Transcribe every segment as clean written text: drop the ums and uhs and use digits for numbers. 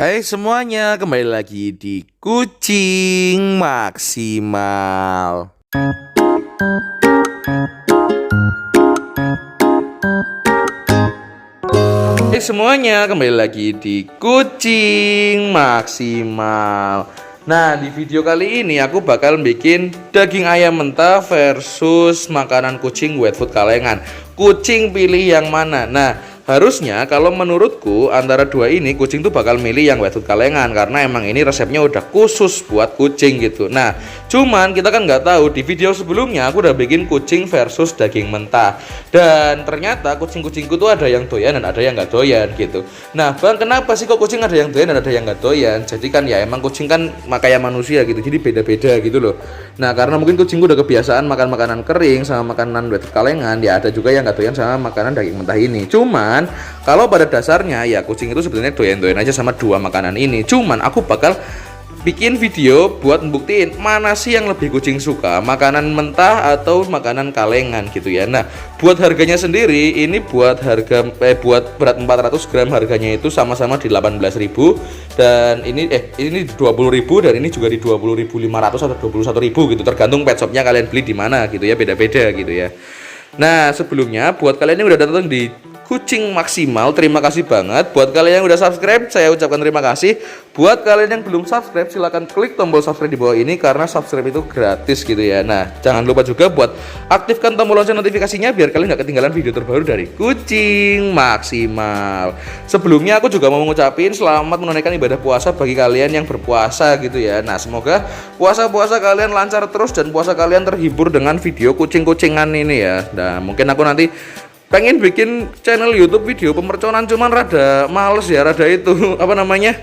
Hai semuanya, kembali lagi di Kucing Maksimal. Hai semuanya, kembali lagi di Kucing Maksimal. Nah, di video kali ini aku bakal bikin daging ayam mentah versus makanan kucing wet food kalengan. Kucing pilih yang mana? Nah, harusnya kalau menurutku antara dua ini kucing tuh bakal milih yang wet food kalengan karena emang ini resepnya udah khusus buat kucing gitu. Nah, cuman kita kan nggak tahu di video sebelumnya aku udah bikin kucing versus daging mentah dan ternyata kucing-kucingku tuh ada yang doyan dan ada yang nggak doyan gitu. Nah, bang, kenapa sih kok kucing ada yang doyan dan ada yang nggak doyan? Jadi kan ya emang kucing kan kayak manusia gitu, jadi beda-beda gitu loh. Nah, karena mungkin kucingku udah kebiasaan makan makanan kering sama makanan wet food kalengan, ya ada juga yang nggak doyan sama makanan daging mentah ini. Cuman kalau pada dasarnya ya kucing itu sebenarnya doyan-doyan aja sama dua makanan ini. Cuman aku bakal bikin video buat membuktiin mana sih yang lebih kucing suka, makanan mentah atau makanan kalengan gitu ya. Nah, buat harganya sendiri ini buat buat berat 400 gram harganya itu sama-sama di 18.000 dan ini 20.000 dan ini juga di 20.500 atau 21.000 gitu, tergantung pet shopnya kalian beli di mana gitu ya, beda-beda gitu ya. Nah, sebelumnya buat kalian yang udah datang di Kucing Maksimal, terima kasih banget. Buat kalian yang udah subscribe, saya ucapkan terima kasih. Buat kalian yang belum subscribe, silahkan klik tombol subscribe di bawah ini karena subscribe itu gratis gitu ya. Nah, jangan lupa juga buat aktifkan tombol lonceng notifikasinya biar kalian gak ketinggalan video terbaru dari Kucing Maksimal. Sebelumnya aku juga mau mengucapin selamat menunaikan ibadah puasa bagi kalian yang berpuasa gitu ya. Nah, semoga puasa-puasa kalian lancar terus dan puasa kalian terhibur dengan video kucing-kucingan ini ya. Nah, mungkin aku nanti pengen bikin channel YouTube video pemerconan, cuman rada males ya, rada itu apa namanya,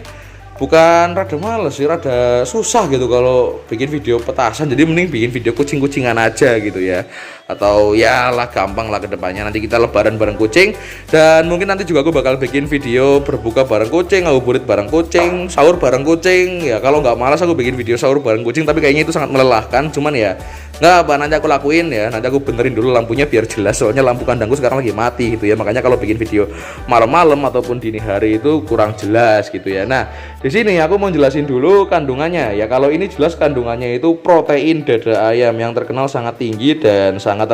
bukan rada males sih, rada susah gitu kalau bikin video petasan. Jadi mending bikin video kucing-kucingan aja gitu ya, atau ya lah gampang lah kedepannya nanti kita lebaran bareng kucing. Dan mungkin nanti juga aku bakal bikin video berbuka bareng kucing, ngabuburit bareng kucing, sahur bareng kucing ya. Kalau nggak malas aku bikin video sahur bareng kucing, tapi kayaknya itu sangat melelahkan. Cuman ya nggak apa, nanti aku lakuin ya, nanti aku benerin dulu lampunya biar jelas, soalnya lampu kandangku sekarang lagi mati gitu ya. Makanya kalau bikin video malam-malam ataupun dini hari itu kurang jelas gitu ya. Nah, di sini aku mau jelasin dulu kandungannya ya. Kalau ini jelas kandungannya itu protein dada ayam yang terkenal sangat tinggi dan sangat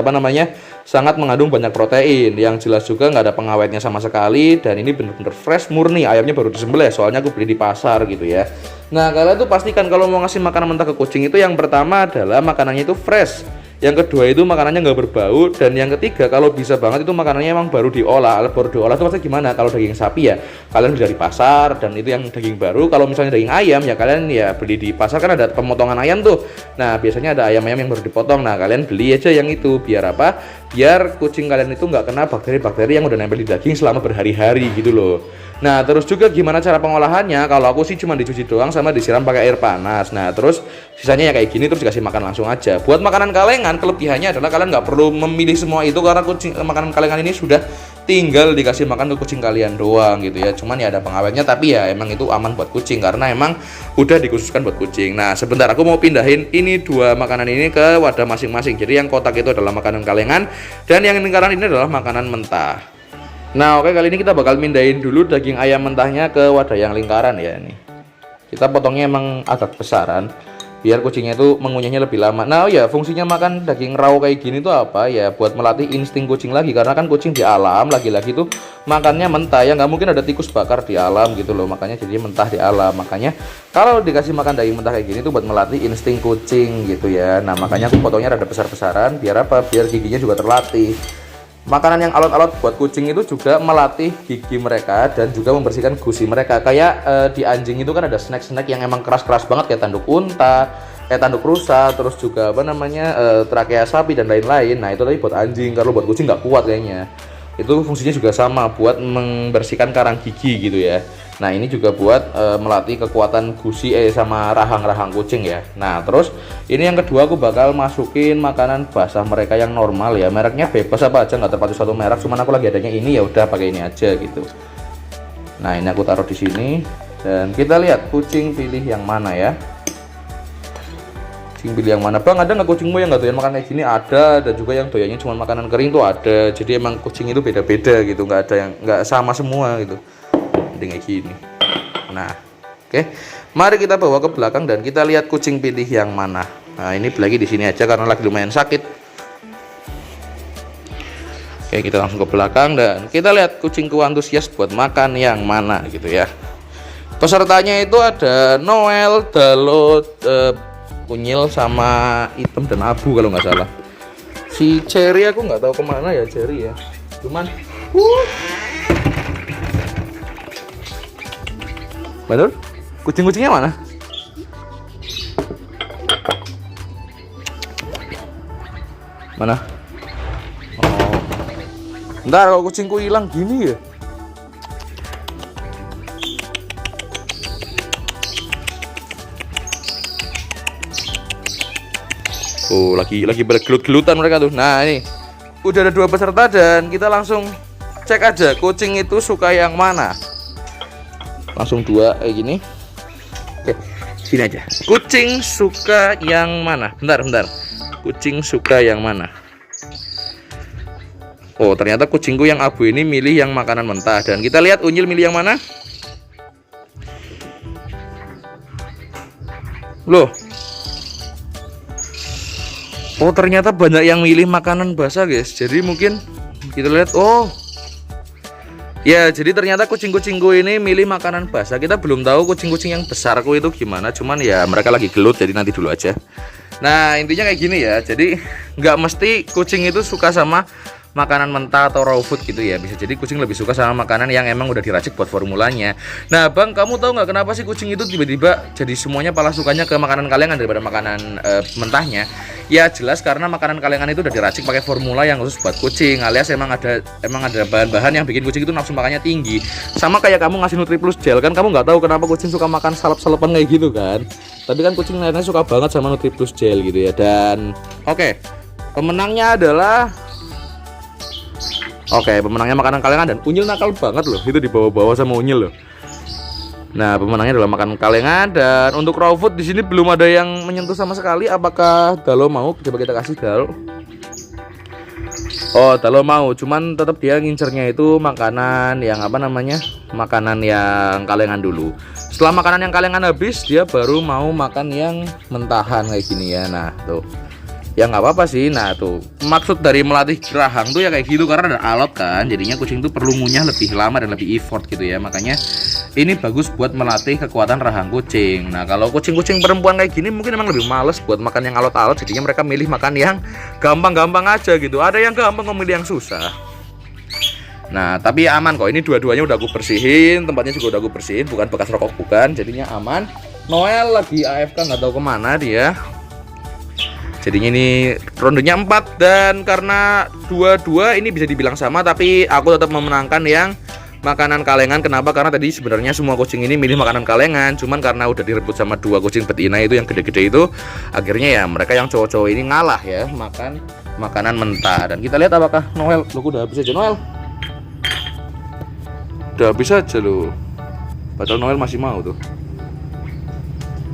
sangat mengandung banyak protein. Yang jelas juga nggak ada pengawetnya sama sekali dan ini bener-bener fresh murni, ayamnya baru disembelih soalnya aku beli di pasar gitu ya. Nah, kalian tuh pastikan kalau mau ngasih makanan mentah ke kucing itu yang pertama adalah makanannya itu fresh, yang kedua itu makanannya nggak berbau, dan yang ketiga kalau bisa banget itu makanannya emang baru diolah. Baru diolah itu maksudnya gimana? Kalau daging sapi ya kalian beli dari pasar dan itu yang daging baru. Kalau misalnya daging ayam ya kalian ya beli di pasar, kan ada pemotongan ayam tuh. Nah, biasanya ada ayam-ayam yang baru dipotong, nah kalian beli aja yang itu. Biar apa? Biar kucing kalian itu nggak kena bakteri-bakteri yang udah nempel di daging selama berhari-hari gitu loh. Nah, terus juga gimana cara pengolahannya? Kalau aku sih cuma dicuci doang sama disiram pakai air panas. Nah, terus sisanya ya kayak gini, terus dikasih makan langsung aja. Buat makanan kalengan, kelebihannya adalah kalian nggak perlu memilih semua itu karena makanan kalengan ini sudah tinggal dikasih makan ke kucing kalian doang gitu ya. Cuman ya ada pengawetnya, tapi ya emang itu aman buat kucing karena emang udah dikhususkan buat kucing. Nah, sebentar aku mau pindahin ini dua makanan ini ke wadah masing-masing. Jadi yang kotak itu adalah makanan kalengan dan yang lingkaran ini adalah makanan mentah. Nah, oke, kali ini kita bakal mindahin dulu daging ayam mentahnya ke wadah yang lingkaran ya. Nih, kita potongnya emang agak besaran biar kucingnya itu mengunyahnya lebih lama. Nah, ya fungsinya makan daging raw kayak gini tuh apa ya? Buat melatih insting kucing lagi, karena kan kucing di alam lagi-lagi tuh makannya mentah ya, nggak mungkin ada tikus bakar di alam gitu loh. Makanya jadi mentah di alam. Makanya kalau dikasih makan daging mentah kayak gini tuh buat melatih insting kucing gitu ya. Nah, makanya aku potongnya rada besar-besaran biar apa? Biar giginya juga terlatih. Makanan yang alot-alot buat kucing itu juga melatih gigi mereka dan juga membersihkan gusi mereka. Kayak di anjing itu kan ada snack-snack yang emang keras-keras banget kayak tanduk unta, kayak tanduk rusa, terus juga trakea sapi dan lain-lain. Nah, itu tadi buat anjing, kalau buat kucing nggak kuat kayaknya. Itu fungsinya juga sama buat membersihkan karang gigi gitu ya. Nah, ini juga buat melatih kekuatan gusi sama rahang-rahang kucing ya. Nah, terus ini yang kedua aku bakal masukin makanan basah mereka yang normal ya. Mereknya bebas apa aja, nggak terpacu satu merek. Cuman aku lagi adanya ini ya udah pakai ini aja gitu. Nah, ini aku taruh di sini dan kita lihat kucing pilih yang mana ya. Kucing pilih yang mana? Bang, ada nggak kucingmu yang nggak doyan makan kayak gini? Ada, dan juga yang doyannya cuma makanan kering tuh ada. Jadi emang kucing itu beda-beda gitu, nggak ada yang nggak sama semua gitu. Kayak gini. Nah, Oke, mari kita bawa ke belakang dan kita lihat kucing pilih yang mana. Nah, ini lagi di sini aja karena lagi lumayan sakit. Oke, kita langsung ke belakang dan kita lihat kucingku antusias buat makan yang mana gitu ya. Pesertanya itu ada Noel, Dalot, Unyil sama Hitam dan Abu kalau nggak salah. Si Cherry aku nggak tahu kemana ya Cherry ya. Cuman, betul? Kucing-kucingnya mana? Mana? Oh, ntar kalau kucingku hilang gini ya. Oh, lagi bergelut-gelutan mereka tuh. Nah, ini udah ada 2 peserta dan kita langsung cek aja kucing itu suka yang mana. Langsung 2 kayak gini. Oke, sini aja. Kucing suka yang mana? Bentar. Kucing suka yang mana? Oh, ternyata kucingku yang Abu ini milih yang makanan mentah. Dan kita lihat Unyil milih yang mana? Loh. Oh, ternyata banyak yang milih makanan basah guys. Jadi mungkin kita lihat. Oh ya, jadi ternyata kucing-kucingku ini milih makanan basah. Kita belum tahu kucing-kucing yang besarku itu gimana. Cuman ya mereka lagi gelut, jadi nanti dulu aja. Nah, intinya kayak gini ya. Jadi nggak mesti kucing itu suka sama makanan mentah atau raw food gitu ya. Bisa jadi kucing lebih suka sama makanan yang emang udah diracik buat formulanya. Nah bang, kamu tahu nggak kenapa sih kucing itu tiba-tiba jadi semuanya malah sukanya ke makanan kalengan daripada makanan mentahnya? Ya jelas karena makanan kalengan itu udah diracik pakai formula yang khusus buat kucing, alias emang ada bahan-bahan yang bikin kucing itu nafsu makannya tinggi. Sama kayak kamu ngasih NutriPlus gel kan, kamu nggak tahu kenapa kucing suka makan salep-selepan kayak gitu kan. Tapi kan kucing lainnya suka banget sama NutriPlus gel gitu ya. Dan oke, pemenangnya adalah pemenangnya makanan kalengan dan Unyil nakal banget loh. Itu dibawa-bawa sama Unyil loh. Nah, pemenangnya adalah makanan kalengan dan untuk raw food di sini belum ada yang menyentuh sama sekali. Apakah Dalo mau? Coba kita kasih Dalo. Oh, Dalo mau, cuman tetap dia ngincernya itu makanan yang makanan yang kalengan dulu. Setelah makanan yang kalengan habis, dia baru mau makan yang mentahan kayak gini ya. Nah, tuh. Ya nggak apa-apa sih. Nah tuh maksud dari melatih rahang tuh ya kayak gitu, karena ada alat kan, jadinya kucing tuh perlu ngunyah lebih lama dan lebih effort gitu ya. Makanya ini bagus buat melatih kekuatan rahang kucing. Nah kalau kucing-kucing perempuan kayak gini mungkin emang lebih males buat makan yang alot-alot, jadinya mereka milih makan yang gampang-gampang aja gitu. Ada yang gampang, milih yang susah. Nah tapi aman kok, ini dua-duanya udah aku bersihin, tempatnya juga udah aku bersihin, bukan bekas rokok bukan, jadinya aman. Noel lagi AFK nggak tahu kemana dia. Jadinya ini rondenya 4 dan karena dua-dua ini bisa dibilang sama, tapi aku tetap memenangkan yang makanan kalengan. Kenapa? Karena tadi sebenarnya semua kucing ini milih makanan kalengan, cuman karena udah direbut sama 2 kucing betina itu yang gede-gede itu, akhirnya ya mereka yang cowok-cowok ini ngalah ya makan makanan mentah. Dan kita lihat apakah Noel, lu udah habis aja Noel. Udah habis aja lu. Padahal Noel masih mau tuh.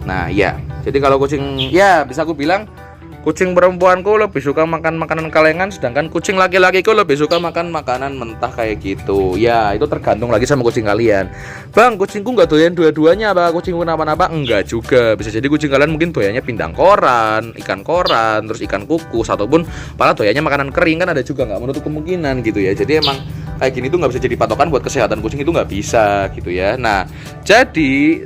Nah ya, jadi kalau kucing ya bisa aku bilang kucing perempuanku lebih suka makan makanan kalengan, sedangkan kucing laki-lakiku lebih suka makan makanan mentah kayak gitu. Ya itu tergantung lagi sama kucing kalian. Bang, kucingku nggak doyan dua-duanya, apa kucingku kenapa-napa? Enggak juga. Bisa jadi kucing kalian mungkin doyannya pindang koran, ikan koran, terus ikan kukus, ataupun malah doyannya makanan kering, kan ada juga, nggak menutup kemungkinan gitu ya. Jadi emang kayak gini tuh nggak bisa jadi patokan buat kesehatan kucing, itu nggak bisa gitu ya. Nah jadi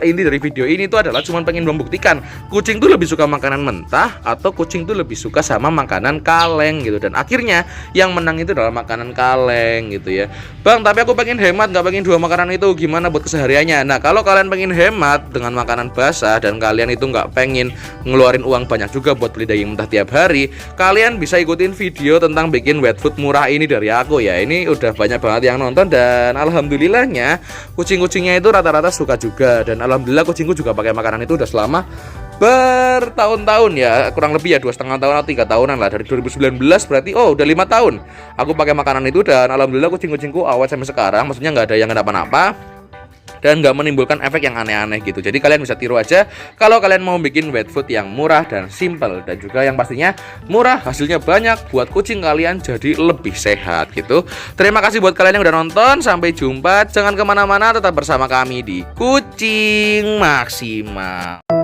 inti dari video ini tuh adalah cuman pengen membuktikan kucing tuh lebih suka makanan mentah atau kucing tuh lebih suka sama makanan kaleng gitu. Dan akhirnya yang menang itu adalah makanan kaleng gitu ya. Bang, tapi aku pengen hemat, nggak pengen 2 makanan itu, gimana buat kesehariannya? Nah kalau kalian pengen hemat dengan makanan basah dan kalian itu nggak pengen ngeluarin uang banyak juga buat beli daging mentah tiap hari, kalian bisa ikutin video tentang bikin wet food murah ini dari aku ya. Ini udah banyak banget yang nonton dan alhamdulillahnya kucing-kucingnya itu rata-rata suka juga. Dan alhamdulillah kucingku juga pakai makanan itu udah selama bertahun-tahun ya, kurang lebih ya 2,5 tahun atau 3 tahunan lah, dari 2019 berarti udah 5 tahun aku pakai makanan itu. Dan alhamdulillah kucing-kucingku awet sampai sekarang, maksudnya nggak ada yang kenapa-napa. dan nggak menimbulkan efek yang aneh-aneh gitu. Jadi kalian bisa tiru aja kalau kalian mau bikin wet food yang murah dan simple, dan juga yang pastinya murah, hasilnya banyak, buat kucing kalian jadi lebih sehat gitu. Terima kasih buat kalian yang udah nonton, sampai jumpa, jangan kemana-mana, tetap bersama kami di Kucing Maksimal.